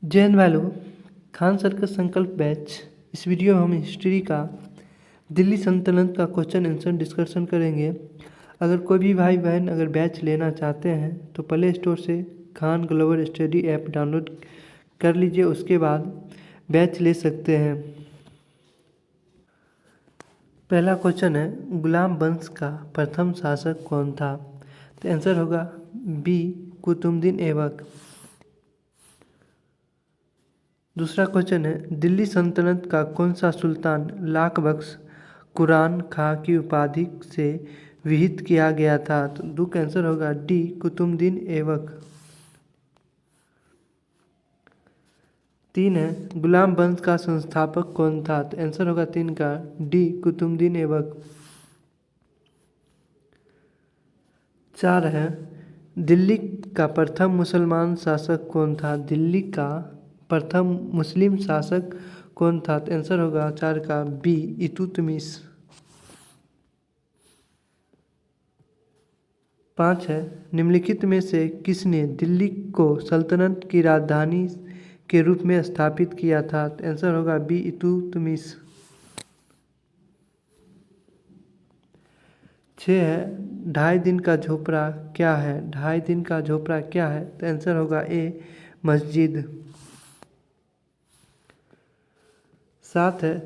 जय हिंद भाई लोगों। खान सर का संकल्प बैच। इस वीडियो में हम हिस्ट्री का दिल्ली सल्तनत का क्वेश्चन आंसर डिस्कशन करेंगे। अगर कोई भी भाई बहन अगर बैच लेना चाहते हैं तो प्ले स्टोर से Khan global study app download कर लीजिए, उसके बाद बैच ले सकते हैं। पहला क्वेश्चन है, गुलाम वंश का प्रथम शासक कौन था? तो आंसर होगा बी, कुतुबुद्दीन ऐबक। दूसरा क्वेश्चन है, दिल्ली सल्तनत का कौन सा सुल्तान लाख बख्श कुरान खां की उपाधि से विहित किया गया था? तो दो का आंसर होगा डी, कुतुबुद्दीन ऐबक। तीन है, गुलाम वंश का संस्थापक कौन था? तो आंसर होगा तीन का डी, कुतुबुद्दीन ऐबक। चार है, दिल्ली का प्रथम मुसलमान शासक कौन था? दिल्ली का प्रथम मुस्लिम शासक कौन था? तो आंसर होगा चार का बी, इल्तुतमिश। पाँच है, निम्नलिखित में से किसने दिल्ली को सल्तनत की राजधानी के रूप में स्थापित किया था? तो आंसर होगा बी, इल्तुतमिश। छः है, ढाई दिन का झोपड़ा क्या है? ढाई दिन का झोपड़ा क्या है? तो आंसर होगा ए, मस्जिद। सात है,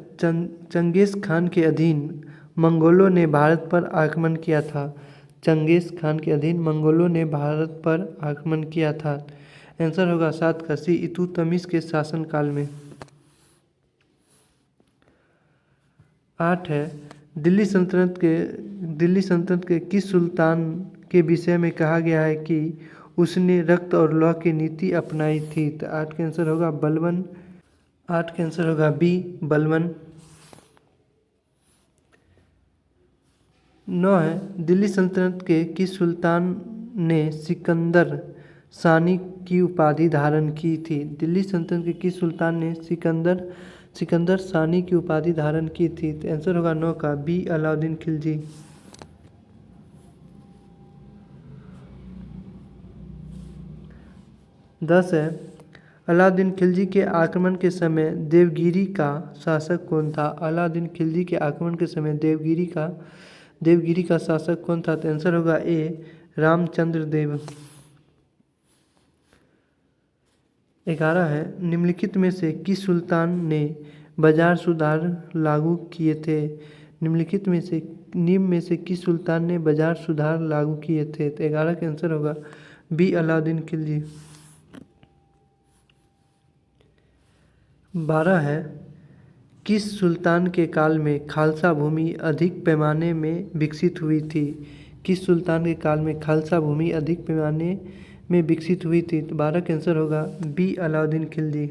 चंगेज खान के अधीन मंगोलों ने भारत पर आक्रमण किया था। चंगेज खान के अधीन मंगोलों ने भारत पर आक्रमण किया था। आंसर होगा सात का सी, इल्तुतमिश के शासनकाल में। आठ है, दिल्ली सल्तनत के किस सुल्तान के विषय में कहा गया है कि उसने रक्त और लौह की नीति अपनाई थी? तो आठ का आंसर होगा बलबन। आठ का आंसर होगा बी, बलबन। नौ है, दिल्ली सल्तनत के किस सुल्तान ने सिकंदर सानी की उपाधि धारण की थी? दिल्ली सल्तनत के किस सुल्तान ने सिकंदर सानी की उपाधि धारण की थी? तो आंसर होगा नौ का बी, अलाउद्दीन खिलजी। 10 है, अलाउद्दीन खिलजी के आक्रमण के समय देवगिरी का शासक कौन था? अलाउद्दीन खिलजी के आक्रमण के समय देवगिरी का शासक कौन था? तो आंसर होगा ए, रामचंद्र देव। 11 है, निम्नलिखित में से किस सुल्तान ने बाजार सुधार लागू किए थे? निम्न में से किस सुल्तान ने बाजार सुधार लागू किए थे? तो 11 का आंसर होगा बी, अलाउद्दीन खिलजी। 12 है, किस सुल्तान के काल में खालसा भूमि अधिक पैमाने में विकसित हुई थी? किस सुल्तान के काल में खालसा भूमि अधिक पैमाने में विकसित हुई थी? तो 12 का आंसर होगा बी, अलाउद्दीन खिलजी।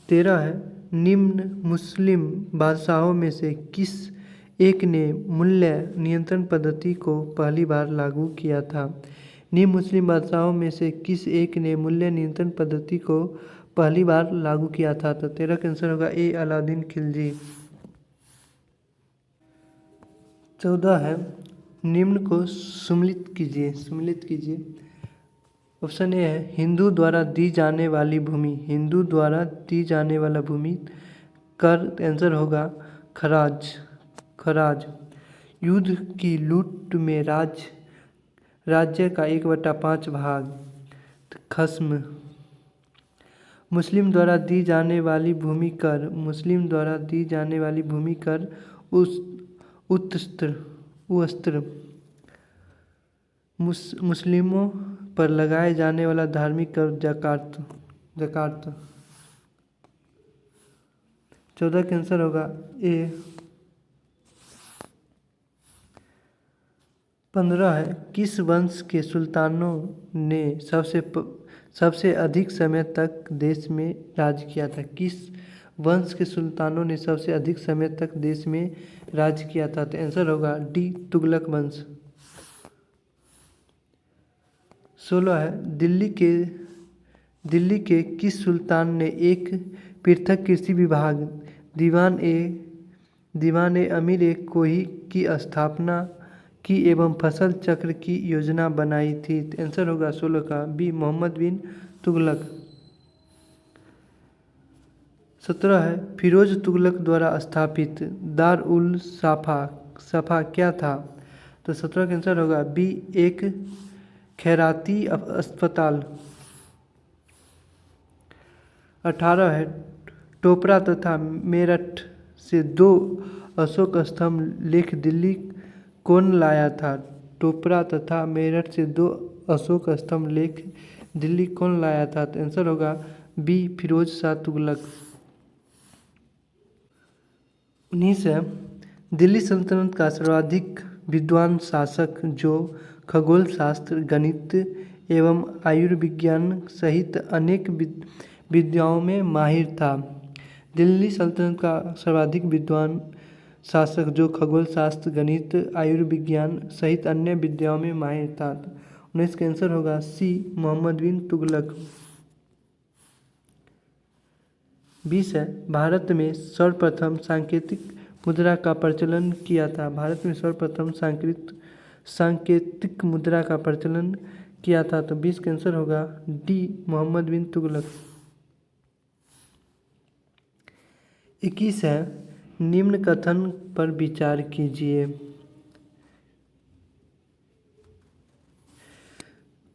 13 है, निम्न मुस्लिम बादशाहों में से किस एक ने मूल्य नियंत्रण पद्धति को पहली बार लागू किया था? निम्न मुस्लिम बादशाहों में से किस एक ने मूल्य नियंत्रण पद्धति को पहली बार लागू किया था? तो 13 का आंसर होगा ए, अलाउद्दीन खिलजी। 14 है, निम्न को सम्मिलित कीजिए। ऑप्शन ए है, हिंदू द्वारा दी जाने वाली भूमि। हिंदू द्वारा दी जाने वाला भूमि कर। आंसर होगा खराज। युद्ध की लूट में राज्य का 1/5 भाग। खस्म। मुस्लिम द्वारा दी जाने वाली भूमि कर। मुस्लिम द्वारा दी जाने वाली भूमि कर उस्त्र। मुस्लिमों पर लगाए जाने वाला धार्मिक कर जकात। 14 का आंसर होगा ए। 15 है, किस वंश के सुल्तानों ने सबसे अधिक समय तक देश में राज किया था? किस वंश के सुल्तानों ने सबसे अधिक समय तक देश में राज किया था? तो आंसर होगा डी, तुगलक वंश। 16 है, दिल्ली के किस सुल्तान ने एक पृथक कृषि विभाग दीवान ए अमीर ए कोही की स्थापना की एवं फसल चक्र की योजना बनाई थी? तो आंसर होगा 16 का बी मोहम्मद बिन तुगलक। 17 है फिरोज तुगलक द्वारा स्थापित दार उल सफा क्या था? तो 17 का आंसर होगा बी एक खैराती अस्पताल। 18 है टोपरा तथा मेरठ से 2 अशोक स्तंभ लेख दिल्ली कौन लाया था? टोपरा तथा मेरठ से 2 अशोक स्तंभ लेख दिल्ली कौन लाया था? तो आंसर होगा बी फिरोज शाह तुगलक। 19 है दिल्ली सल्तनत का सर्वाधिक विद्वान शासक जो खगोल शास्त्र, गणित एवं आयुर्विज्ञान सहित अनेक विद्याओं में माहिर था। दिल्ली सल्तनत का सर्वाधिक विद्वान शासक जो खगोल शास्त्र, गणित, आयुर्विज्ञान सहित अन्य विद्याओं में माहिर था। 19 का आंसर होगा सी मोहम्मद बिन तुगलक। 20 है भारत में सर्वप्रथम सांकेतिक मुद्रा का प्रचलन किया था? भारत में सर्वप्रथम सांकेतिक मुद्रा का प्रचलन किया था। तो 20 का आंसर होगा डी मोहम्मद बिन तुगलक। 21 है निम्न कथन पर विचार कीजिए।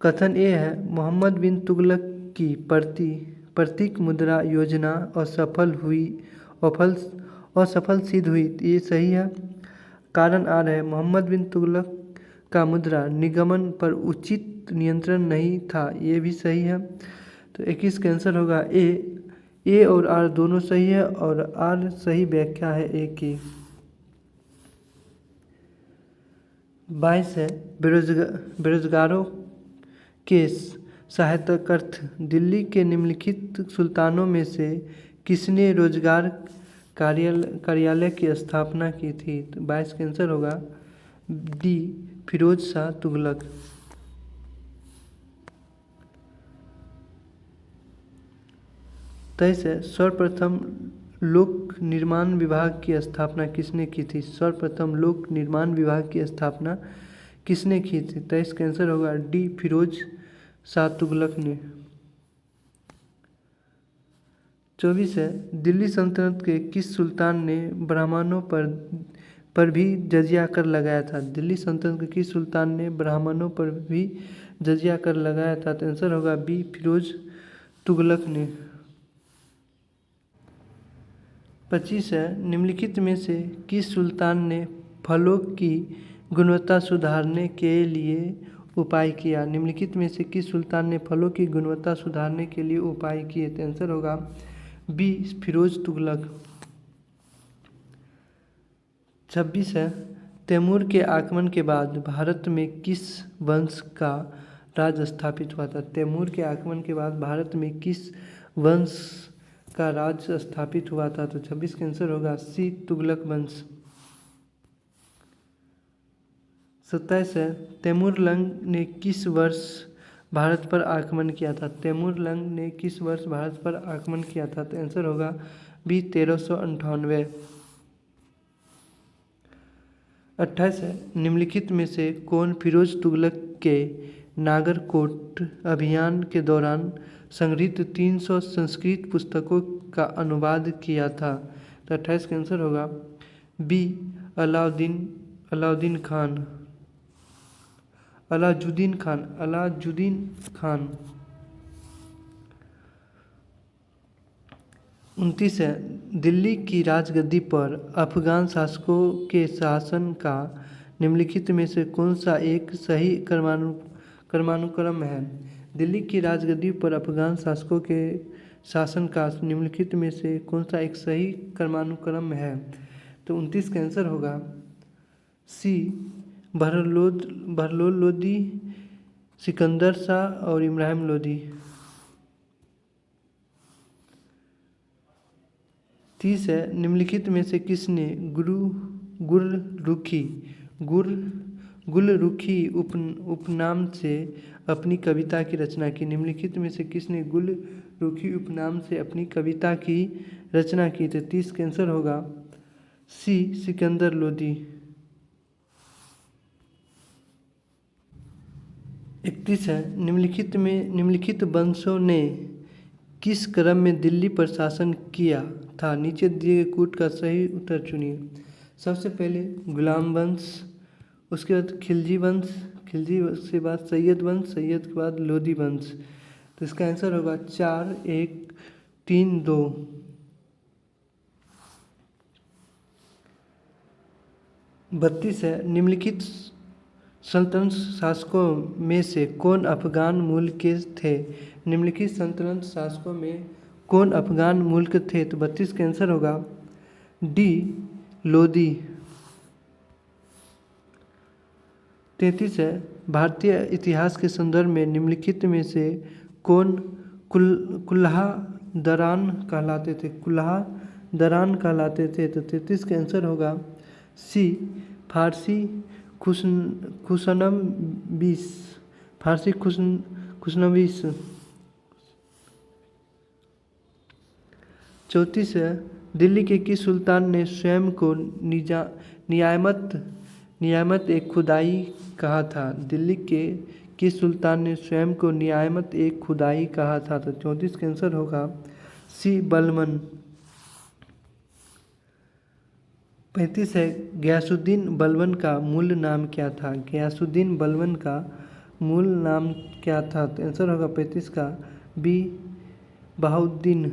कथन ए है मोहम्मद बिन तुगलक की प्रतीक मुद्रा योजना असफल सिद्ध हुई। ये सही है। कारण आ रहा है मोहम्मद बिन तुगलक का मुद्रा निगमन पर उचित नियंत्रण नहीं था। ये भी सही है। तो 21 का आंसर होगा ए और आर दोनों सही है और आर सही व्याख्या है ए की। 22 है बेरोजगारों के सहायतार्थ दिल्ली के निम्नलिखित सुल्तानों में से किसने रोजगार कार्यालय की स्थापना की थी? तो 22 का आंसर होगा डी फिरोज शाह तुगलक। 23 है सर्वप्रथम लोक निर्माण विभाग की स्थापना किसने की थी? सर्वप्रथम लोक निर्माण विभाग की स्थापना किसने की थी? 23 का आंसर होगा डी फिरोज शाह तुगलक ने। 24 है दिल्ली सल्तनत के किस सुल्तान ने ब्राह्मणों पर भी जजिया कर लगाया था? दिल्ली सल्तनत के किस सुल्तान ने ब्राह्मणों पर भी जजिया कर लगाया था? तो आंसर होगा बी फिरोज तुगलक ने। 25 है निम्नलिखित में से किस सुल्तान ने फलों की गुणवत्ता सुधारने के लिए उपाय किया? निम्नलिखित में से किस सुल्तान ने फलों की गुणवत्ता सुधारने के लिए उपाय किए? तो आंसर होगा बी फिरोज तुगलक। 26 है तैमूर के आक्रमण के बाद भारत में किस वंश का राज स्थापित हुआ था? तैमूर के आक्रमण के बाद भारत में किस वंश का राज स्थापित हुआ था? तो 26 का आंसर होगा सी तुगलक वंश। 27 है तैमूर लंग ने किस वर्ष भारत पर आक्रमण किया था? तैमूर लंग ने किस वर्ष भारत पर आक्रमण किया था? तो आंसर होगा बी 1398। 28 है निम्नलिखित में से कौन फिरोज तुगलक के नागरकोट अभियान के दौरान संग्रहित 300 संस्कृत पुस्तकों का अनुवाद किया था? तो 28 का आंसर होगा बी अलाउद्दीन खान। 29 है दिल्ली की राजगद्दी पर अफगान शासकों के शासन का निम्नलिखित में से कौन सा एक सही क्रमानुक्रम है? दिल्ली की राजगद्दी पर अफगान शासकों के शासन का निम्नलिखित में से कौन सा एक सही क्रमानुक्रम है? तो 29 का आंसर होगा सी बहलोल लोदी, सिकंदर शाह और इब्राहिम लोदी। 30 है निम्नलिखित में से किसने गुलरुखी उपनाम से अपनी कविता की रचना की? निम्नलिखित में से किसने गुलरुखी उपनाम से अपनी कविता की रचना की? तो 30 का आंसर होगा सी सिकंदर लोदी। 31 है, निम्नलिखित वंशों ने किस क्रम में दिल्ली पर शासन किया था? नीचे दिए गए कूट का सही उत्तर चुनिए। सबसे पहले गुलाम वंश, उसके बाद खिलजी वंश, खिलजी के बाद सैयद वंश, सैयद के बाद लोधी वंश। तो इसका आंसर होगा 4, 1, 3, 2। 32 है, निम्नलिखित सल्तनत शासकों में से कौन अफगान मूल के थे? निम्नलिखित सल्तनत शासकों में कौन अफगान मूल के थे? तो 32 का आंसर होगा डी, लोधी। 33 है, भारतीय इतिहास के संदर्भ में निम्नलिखित में से कौन कुल्हा दरान कहलाते थे? कुल्हा दरान कहलाते थे। तो 33 का आंसर होगा सी, फारसी खुशनबीस, फारसी खुशनबीस। 34 है, दिल्ली के किस सुल्तान ने स्वयं को नियामत एक खुदाई कहा था? दिल्ली के किस सुल्तान ने स्वयं को नियामत एक खुदाई कहा था? तो 34 का आंसर होगा सी, बलमन। 35 है, गयासुद्दीन बलबन का मूल नाम क्या था? गयासुद्दीन बलबन का मूल नाम क्या था? तो आंसर होगा 35 का बी, बहाउद्दीन।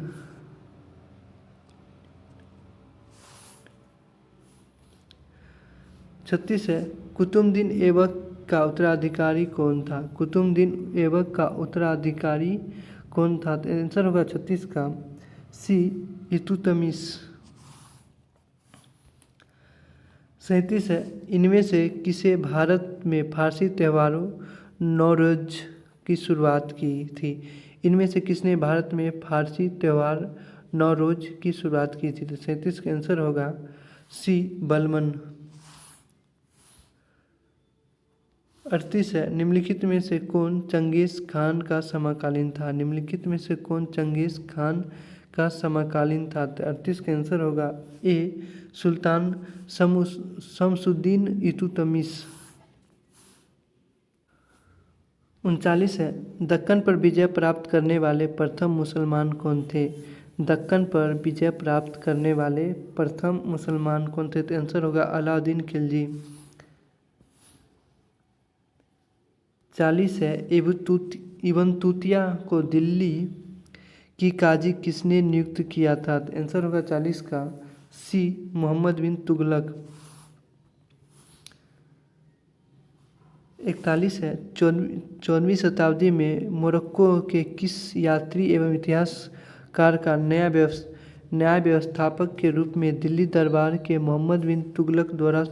36 है, कुतुबुद्दीन ऐबक का उत्तराधिकारी कौन था? कुतुबुद्दीन ऐबक का उत्तराधिकारी कौन था? तो आंसर होगा 36 का सी, इल्तुतमिश। 37 है, इनमें से किसे भारत में फारसी त्योहारों नौरोज की शुरुआत की थी? इनमें से किसने भारत में फारसी त्यौहार नौरोज की शुरुआत की थी? तो 37 का आंसर होगा सी, बलमन। 38 है, निम्नलिखित में से कौन चंगेज खान का समकालीन था? निम्नलिखित में से कौन चंगेज खान का समकालीन था? तो 38 का आंसर होगा ए, सुल्तान शमसुद्दीन इल्तुतमिश। 39 है, दक्कन पर विजय प्राप्त करने वाले प्रथम मुसलमान कौन थे? दक्कन पर विजय प्राप्त करने वाले प्रथम मुसलमान कौन थे? तो आंसर होगा अलाउद्दीन खिलजी। 40 है, इब्न तूतिया को दिल्ली की काजी किसने नियुक्त किया था? तो आंसर होगा 40 का सी, मोहम्मद बिन तुगलक। 41 है, 14वीं शताब्दी में मोरक्को के किस यात्री एवं इतिहासकार का न्याय व्यवस्थापक के रूप में दिल्ली दरबार के मोहम्मद बिन तुगलक द्वारा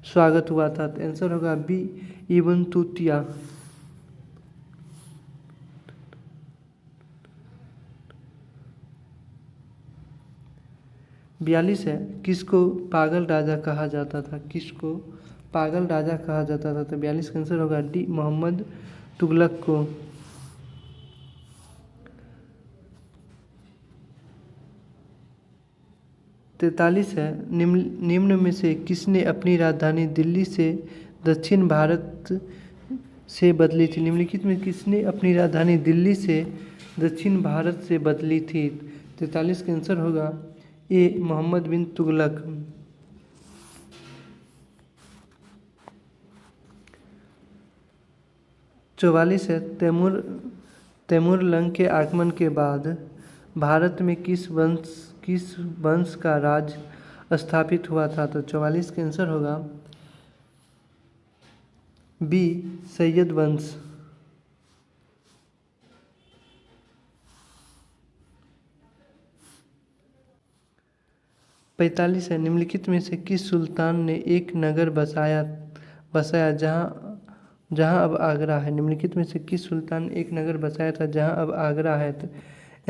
स्वागत हुआ था? तो आंसर होगा बी, इब्न तूतिया। 42 है, किसको पागल राजा कहा जाता था? किसको पागल राजा कहा जाता था? तो 42 का आंसर होगा डी, मोहम्मद तुगलक को। 43 है, निम्न में से किसने अपनी राजधानी दिल्ली से दक्षिण भारत से बदली थी? निम्नलिखित में किसने अपनी राजधानी दिल्ली से दक्षिण भारत से बदली थी? 43 का आंसर होगा ए, मोहम्मद बिन तुगलक। 44 है, तैमूरलंग के आगमन के बाद भारत में किस वंश का राज स्थापित हुआ था? तो 44 का आंसर होगा बी, सैयद वंश। 45 है, निम्नलिखित में से किस सुल्तान ने एक नगर बसाया जहां अब आगरा है? निम्नलिखित में से किस सुल्तान ने एक नगर बसाया था जहां अब आगरा है? तो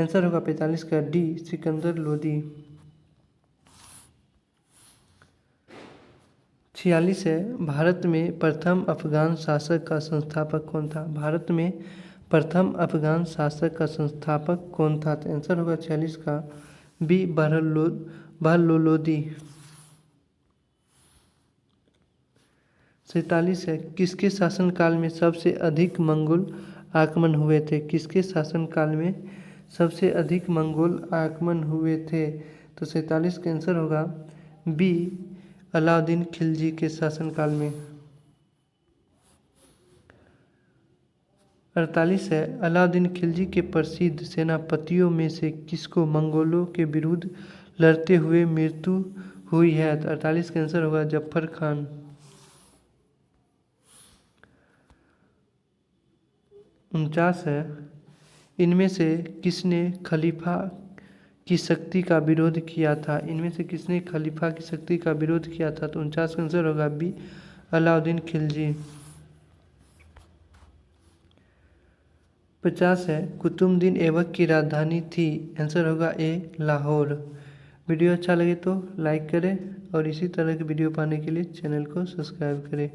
आंसर होगा 45 का डी, सिकंदर लोदी। 46 है, भारत में प्रथम अफगान शासक का संस्थापक कौन था? भारत में प्रथम अफगान शासक का संस्थापक कौन था? तो आंसर होगा 46 का बी, बहलोलोदी। 47 है, किसके शासनकाल में सबसे अधिक मंगोल आक्रमण हुए थे? किसके शासनकाल में सबसे अधिक मंगोल आक्रमण हुए थे? तो 47 का आंसर होगा बी, अलाउद्दीन खिलजी के शासनकाल में। 48 है, अलाउद्दीन खिलजी के प्रसिद्ध सेनापतियों में से किसको मंगोलों के विरुद्ध लड़ते हुए मृत्यु हुई है? तो 48 का आंसर होगा जफर खान। 49 है, इनमें से किसने खलीफा की शक्ति का विरोध किया था? इनमें से किसने खलीफा की शक्ति का विरोध किया था? तो 49 का आंसर होगा बी, अलाउद्दीन खिलजी। 50 है, कुतुबुद्दीन ऐबक की राजधानी थी? आंसर होगा ए, लाहौर। वीडियो अच्छा लगे तो लाइक करें और इसी तरह की वीडियो पाने के लिए चैनल को सब्सक्राइब करें।